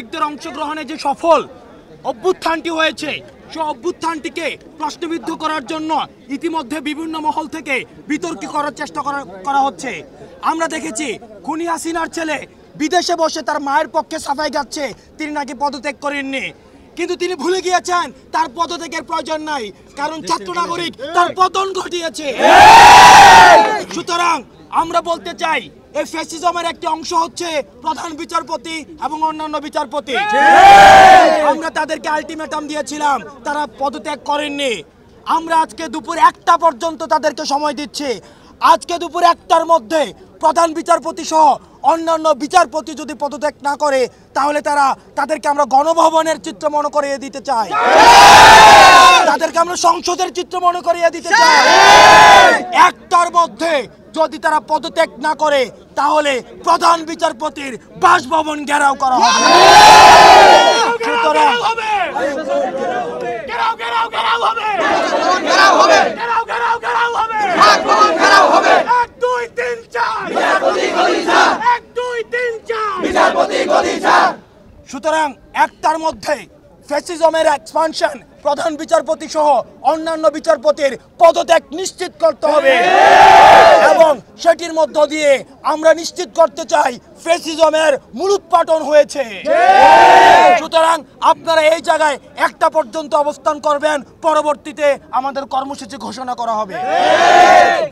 নাগরিকদের অংশগ্রহণে যে সফল অভ্যুত্থানটি হয়েছে, সেই অভ্যুত্থানটিকে প্রশ্নবিদ্ধ করার জন্য ইতিমধ্যে বিভিন্ন মহল থেকে বিতর্ক করার চেষ্টা করা হচ্ছে। আমরা দেখেছি খুনি হাসিনার ছেলে বিদেশে বসে তার মায়ের পক্ষে সাফাই গাচ্ছে তিনি নাকি পদত্যাগ করেননি, কিন্তু তিনি ভুলে গিয়েছেন তার পদত্যাগের প্রয়োজন নাই, কারণ ছাত্র নাগরিক তার পতন ঘটিয়েছে। সুতরাং আমরা বলতে চাই এই ফ্যাসিজমের একটি অংশ হচ্ছে প্রধান বিচারপতি এবং অন্যান্য বিচারপতি। আমরা তাদেরকে আলটিমেটাম দিয়েছিলাম, তারা পদত্যাগ করেননি। আমরা আজকে দুপুর 1টা পর্যন্ত তাদেরকে সময় দিচ্ছি। আজকে দুপুর 1টার মধ্যে প্রধান বিচারপতি সহ অন্যান্য বিচারপতি যদি পদত্যাগ না করে তাহলে তাদেরকে আমরা গণভবনের চিত্র মনে করিয়ে দিতে চাই, তাদেরকে আমরা সংসদের চিত্র মনে করিয়ে দিতে চাই। 1টার মধ্যে যদি তারা পদত্যাগ না করে তাহলে প্রধান বিচারপতির বাসভবন ঘেরাও করা হবে। সুতরাং সুতরাং 1টার মধ্যে ফ্যাসিজমের এক্সপানশন প্রধান বিচারপতি সহ অন্যান্য বিচারপতির পদত্যাগ নিশ্চিত করতে হবে এবং সেটির মধ্য দিয়ে আমরা নিশ্চিত করতে চাই ফ্যাসিজমের মূলোৎপাটন হয়েছে। সুতরাং আপনারা এই জায়গায় 1টা পর্যন্ত অবস্থান করবেন, পরবর্তীতে আমাদের কর্মসূচি ঘোষণা করা হবে।